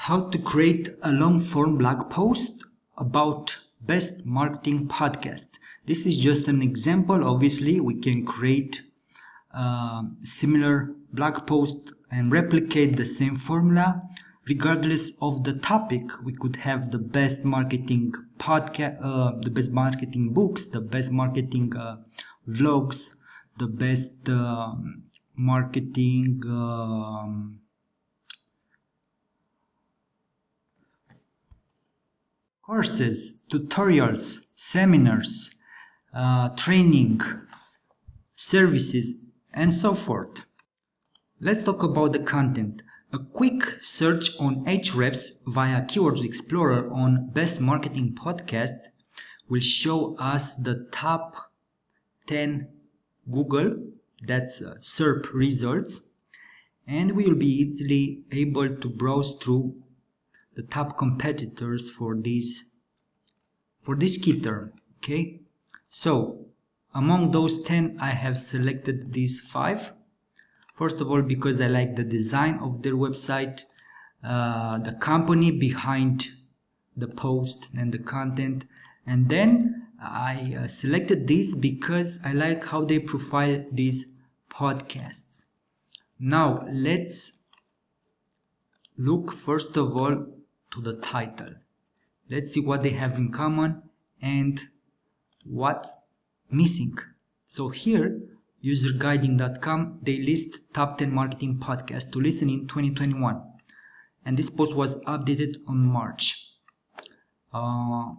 How to create a long-form blog post about best marketing podcast. This is just an example. Obviously, we can create similar blog post and replicate the same formula regardless of the topic. We could have the best marketing podcast, the best marketing books, the best marketing vlogs, the best marketing courses, tutorials, seminars, training, services, and so forth. Let's talk about the content. A quick search on Ahrefs via Keywords Explorer on Best Marketing Podcast will show us the top 10 Google, that's SERP results, and we will be easily able to browse through the top competitors for this key term. Okay, so among those 10 I have selected these 5. First of all, because I like the design of their website, the company behind the post and the content, and then I selected these because I like how they profile these podcasts. Now let's look first of all to the title. Let's see what they have in common and what's missing. So here, userguiding.com, they list top 10 marketing podcasts to listen in 2021, and this post was updated on March. On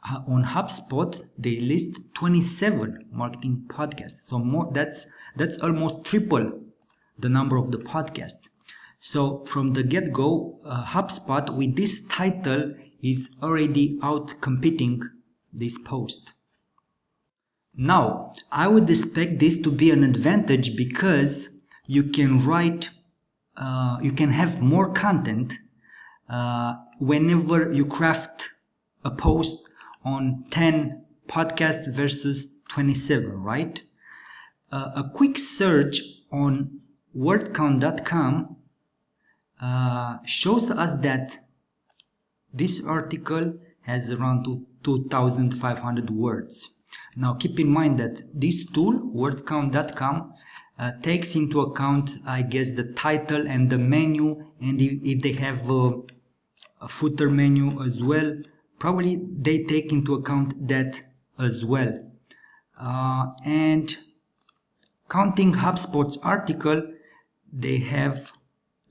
HubSpot, they list 27 marketing podcasts, so more, that's almost triple the number of the podcasts. So from the get-go, HubSpot with this title is already out competing this post. Now, I would expect this to be an advantage because you can write, you can have more content whenever you craft a post on 10 podcasts versus 27, right? A quick search on wordcount.com shows us that this article has around 2,500 words. Now keep in mind that this tool, wordcount.com, takes into account, I guess, the title and the menu, and if they have a footer menu as well, probably they take into account that as well. And counting HubSpot's article, they have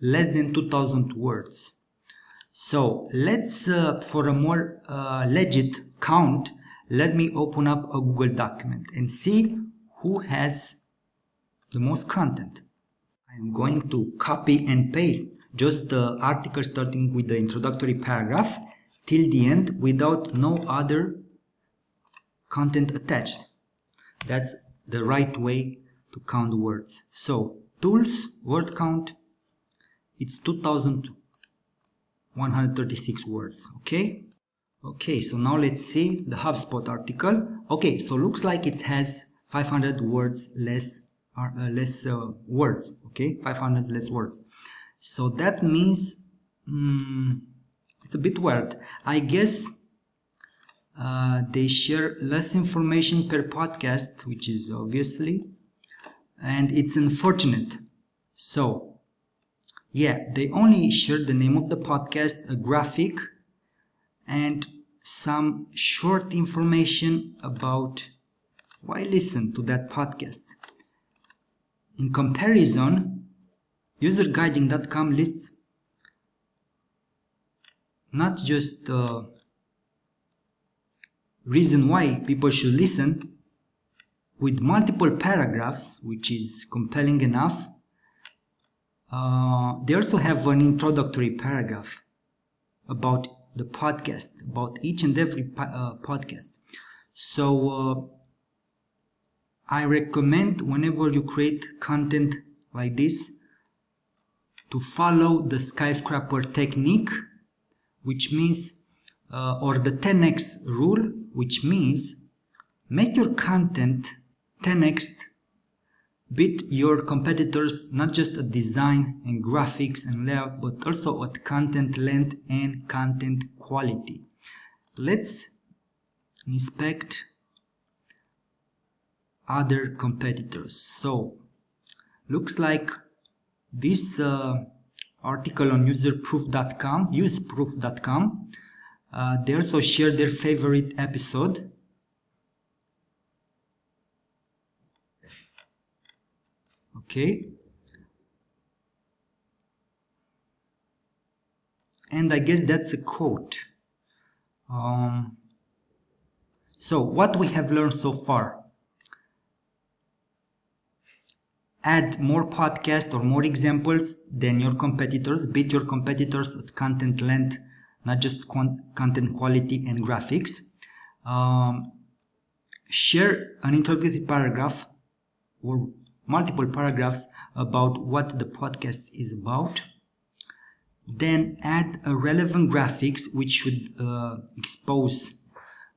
less than 2,000 words. So let's, for a more legit count, let me open up a Google document and see who has the most content. I'm going to copy and paste just the article starting with the introductory paragraph till the end without no other content attached. That's the right way to count words. So tools, word count, it's 2,136 words. Okay, so now let's see the HubSpot article. Okay, so looks like it has 500 words less words. Okay, 500 less words. So that means it's a bit weird. I guess they share less information per podcast, which is obviously, and it's unfortunate. So yeah, they only share the name of the podcast, a graphic, and some short information about why listen to that podcast. In comparison, userguiding.com lists not just the reason why people should listen with multiple paragraphs, which is compelling enough. They also have an introductory paragraph about the podcast, about each and every podcast. So I recommend whenever you create content like this to follow the skyscraper technique, which means or the 10x rule, which means make your content 10x beat your competitors not just at design and graphics and layout, but also at content length and content quality. Let's inspect other competitors. So looks like this article on useproof.com, they also share their favorite episode. Okay, and I guess that's a quote. So what we have learned so far: add more podcasts or more examples than your competitors, beat your competitors at content length, not just content quality and graphics. Share an introductory paragraph or multiple paragraphs about what the podcast is about. Then add a relevant graphics which should expose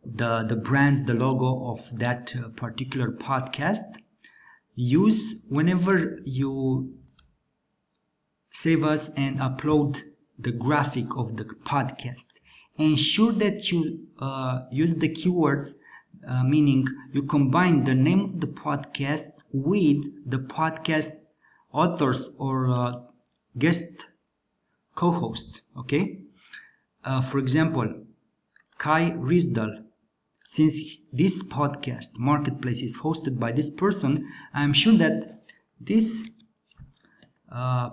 the brand, the logo of that particular podcast. Use whenever you save us and upload the graphic of the podcast. Ensure that you use the keywords, meaning you combine the name of the podcast with the podcast authors or guest co-host. Okay, for example, Kai Rizdal. Since this podcast marketplace is hosted by this person, I'm sure that this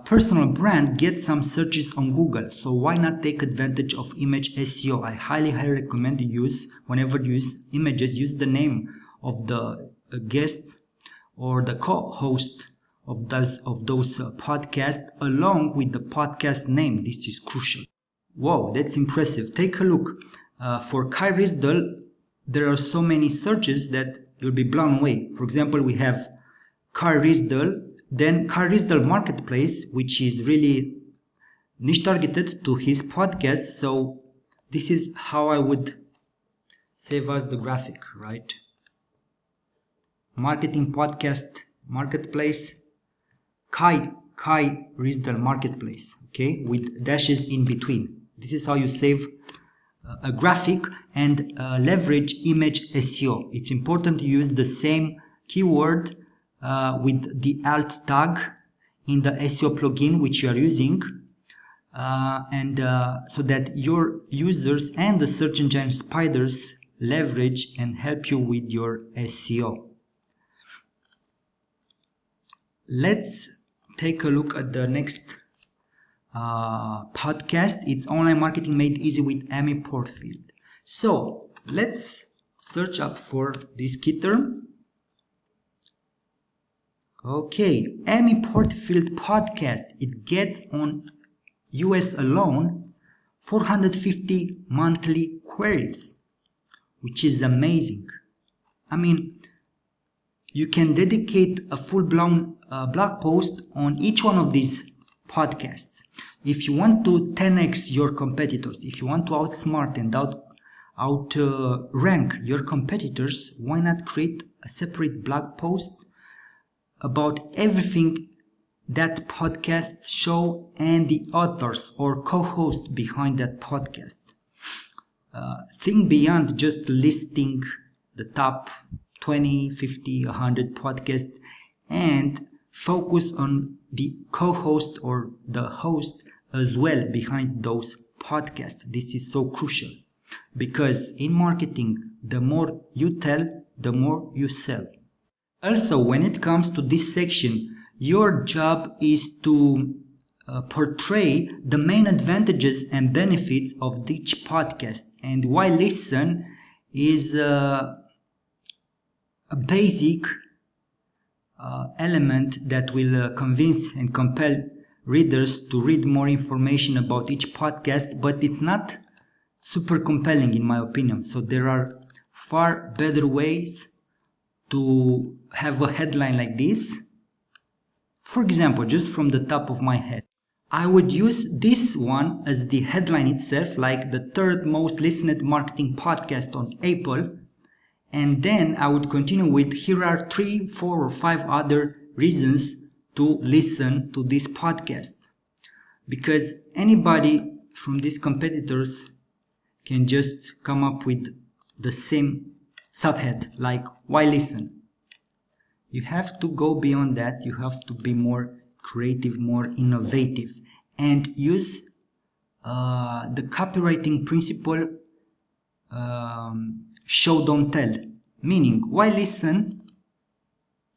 personal brand gets some searches on Google. So why not take advantage of image SEO? I highly recommend you use, whenever you use images, use the name of the guest or the co-host of those podcasts along with the podcast name. This is crucial. Whoa, that's impressive. Take a look. For Kai Rizdal, there are so many searches that you'll be blown away. For example, we have Kai Rizdal, then Kai Rizdal Marketplace, which is really niche targeted to his podcast. So this is how I would save us the graphic, right? Marketing podcast marketplace, Kai Rizdal Marketplace, okay, with dashes in between. This is how you save a graphic and leverage image SEO. It's important to use the same keyword with the alt tag in the SEO plugin which you are using, and so that your users and the search engine spiders leverage and help you with your SEO. Let's take a look at the next podcast. It's Online Marketing Made Easy with Amy Porterfield. So let's search up for this key term. Okay, Amy Porterfield podcast. It gets on US alone 450 monthly queries, which is amazing. I mean, you can dedicate a full-blown blog post on each one of these podcasts. If you want to 10x your competitors, if you want to outsmart and outrank your competitors, why not create a separate blog post about everything that podcast show and the authors or co-hosts behind that podcast? Think beyond just listing the top 20, 50, 100 podcasts and focus on the co-host or the host as well behind those podcasts. This is so crucial because in marketing, the more you tell, the more you sell. Also, when it comes to this section, your job is to portray the main advantages and benefits of each podcast, and why listen is a basic element that will convince and compel readers to read more information about each podcast, but it's not super compelling in my opinion. So there are far better ways to have a headline like this. For example, just from the top of my head, I would use this one as the headline itself, like the third most listened marketing podcast on Apple. And then I would continue with, here are 3, 4 or 5 other reasons to listen to this podcast, because anybody from these competitors can just come up with the same subhead like why listen. You have to go beyond that. You have to be more creative, more innovative, and use the copywriting principle, show don't tell, meaning why listen,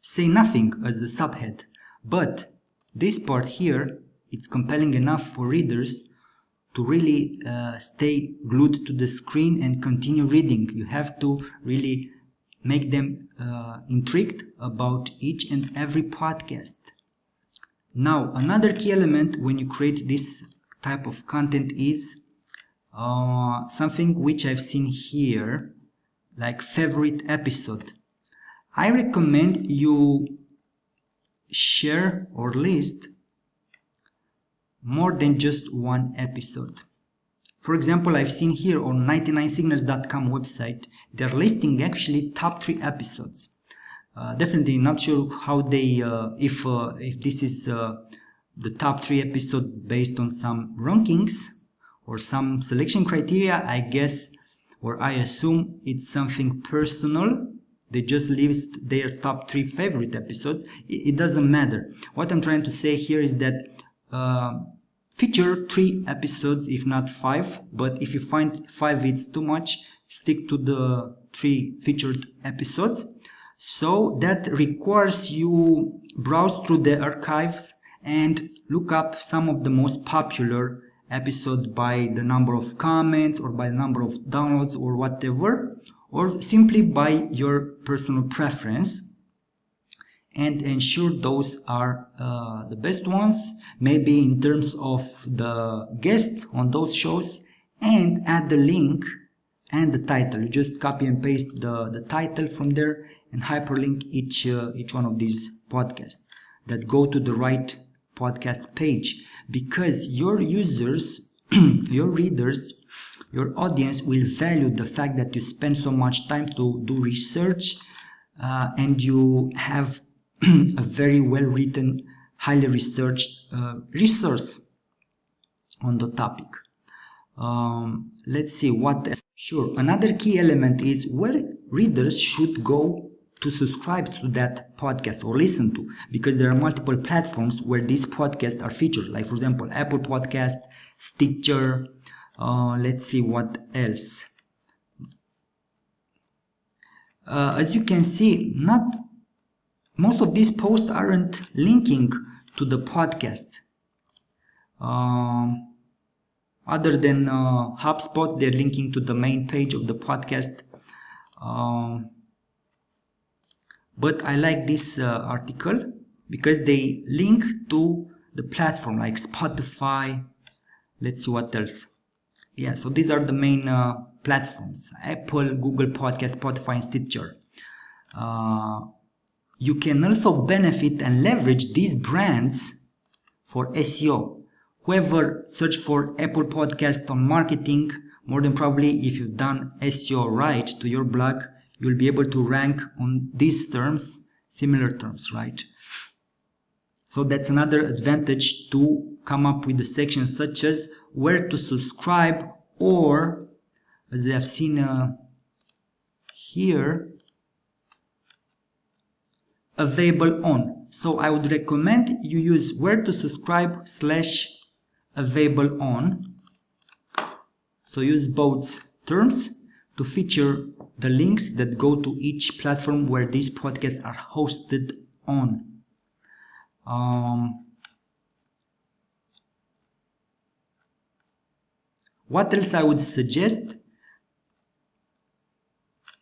say nothing as a subhead, but this part here, it's compelling enough for readers to really stay glued to the screen and continue reading. You have to really make them intrigued about each and every podcast. Now, another key element when you create this type of content is something which I've seen here, like favorite episode. I recommend you share or list more than just one episode. For example, I've seen here on 99signals.com website, they're listing actually top 3 episodes. Definitely not sure how they, if this is the top 3 episode based on some rankings or some selection criteria. I guess, or I assume it's something personal. They just list their top 3 favorite episodes. It doesn't matter. What I'm trying to say here is that feature 3 episodes, if not 5, but if you find 5 it's too much, stick to the 3 featured episodes. So that requires you browse through the archives and look up some of the most popular episodes by the number of comments or by the number of downloads or whatever, or simply by your personal preference, and ensure those are the best ones, maybe in terms of the guests on those shows, and add the link and the title. You just copy and paste the title from there and hyperlink each one of these podcasts that go to the right podcast page, because your users, your readers, your audience will value the fact that you spend so much time to do research and you have a very well written, highly researched resource on the topic. Let's see what else. Sure, another key element is where readers should go to subscribe to that podcast or listen to, because there are multiple platforms where these podcasts are featured, like for example Apple Podcast, Stitcher, let's see what else. As you can see, most of these posts aren't linking to the podcast. Other than HubSpot, they're linking to the main page of the podcast. But I like this article because they link to the platform like Spotify. Let's see what else. Yeah, so these are the main platforms: Apple, Google Podcast, Spotify, and Stitcher. You can also benefit and leverage these brands for SEO. Whoever search for Apple Podcast on marketing, more than probably if you've done SEO right to your blog, you'll be able to rank on these terms, similar terms, right? So that's another advantage to come up with the sections such as where to subscribe, or as I have seen here, available on. So I would recommend you use where to subscribe / available on. So use both terms to feature the links that go to each platform where these podcasts are hosted on. What else I would suggest?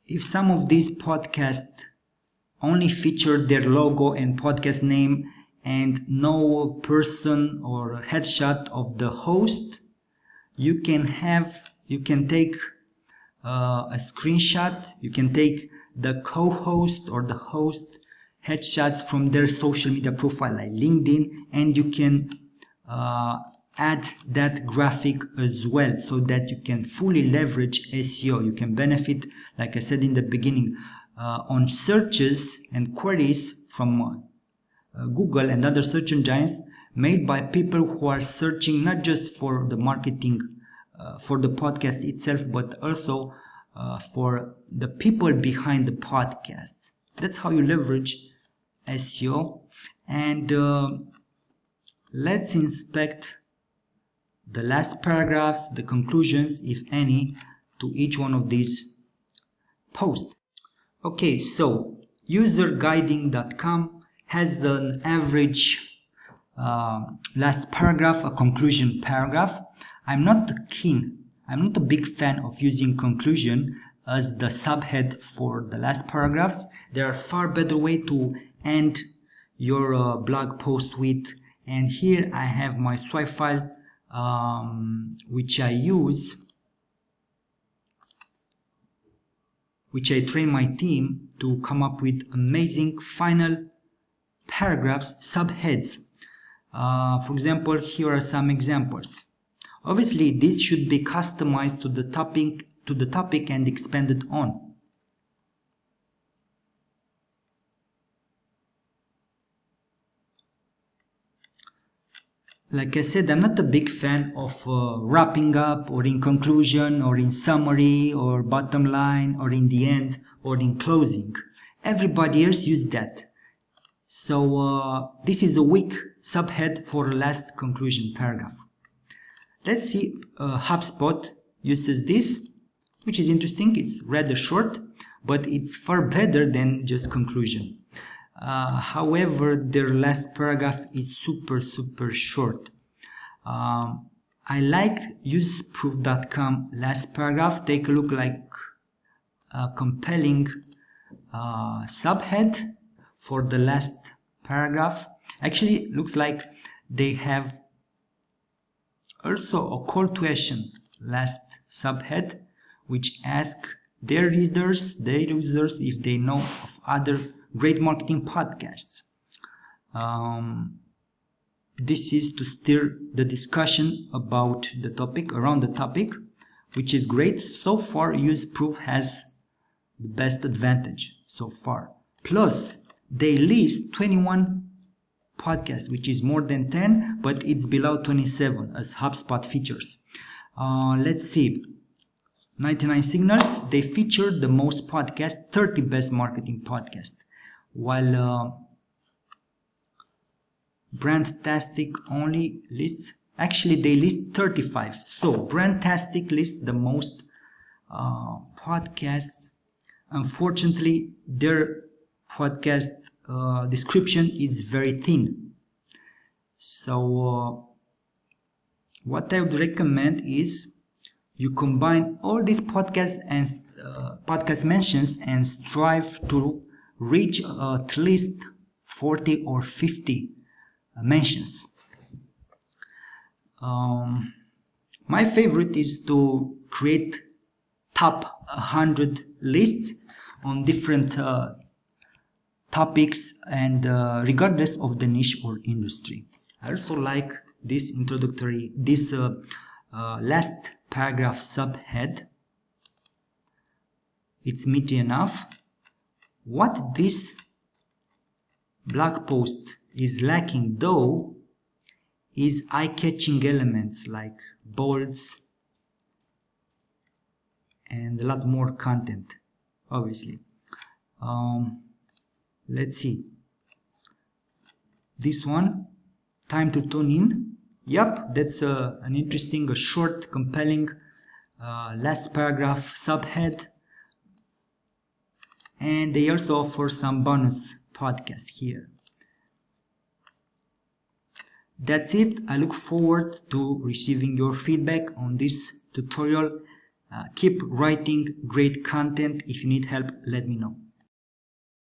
If some of these podcasts only feature their logo and podcast name and no person or headshot of the host, you can take a screenshot. You can take the co-host or the host headshots from their social media profile like LinkedIn, and you can add that graphic as well, so that you can fully leverage SEO. You can benefit, like I said in the beginning, on searches and queries from Google and other search engines made by people who are searching not just for the marketing for the podcast itself, but also for the people behind the podcast. That's how you leverage SEO. And let's inspect the last paragraphs, the conclusions, if any, to each one of these posts. Okay, so userguiding.com has an average last paragraph, a conclusion paragraph. I'm not a big fan of using conclusion as the subhead for the last paragraphs. There are far better way to end your blog post with, and here I have my swipe file which I train my team to come up with amazing final paragraphs, subheads. For example, here are some examples. Obviously, this should be customized to the topic and expanded on. Like I said, I'm not a big fan of wrapping up, or in conclusion, or in summary, or bottom line, or in the end, or in closing. Everybody else uses that. So this is a weak subhead for a last conclusion paragraph. Let's see, HubSpot uses this, which is interesting. It's rather short, but it's far better than just conclusion. However, their last paragraph is super short. I like useproof.com last paragraph. Take a look, like a compelling subhead for the last paragraph. Actually, it looks like they have also a call to action last subhead, which asks their users if they know of other great marketing podcasts. This is to steer the discussion about the topic, around the topic, which is great. So far, UseProof has the best advantage so far. Plus, they list 21 podcasts, which is more than 10, but it's below 27 as HubSpot features. Let's see. 99 Signals, they featured the most podcasts, 30 best marketing podcasts, while Brandtastic only lists, actually they list 35. So Brandtastic lists the most podcasts. Unfortunately, their podcast description is very thin. So what I would recommend is you combine all these podcasts and podcast mentions and strive to reach at least 40 or 50 mentions. My favorite is to create top 100 lists on different topics, and regardless of the niche or industry. I also like this last paragraph subhead. It's meaty enough. What this blog post is lacking, though, is eye-catching elements like bolds and a lot more content, obviously. Let's see. This one, time to tune in. Yep, that's an interesting, a short, compelling last paragraph subhead. And they also offer some bonus podcasts here. That's it. I look forward to receiving your feedback on this tutorial. Keep writing great content. If you need help, let me know.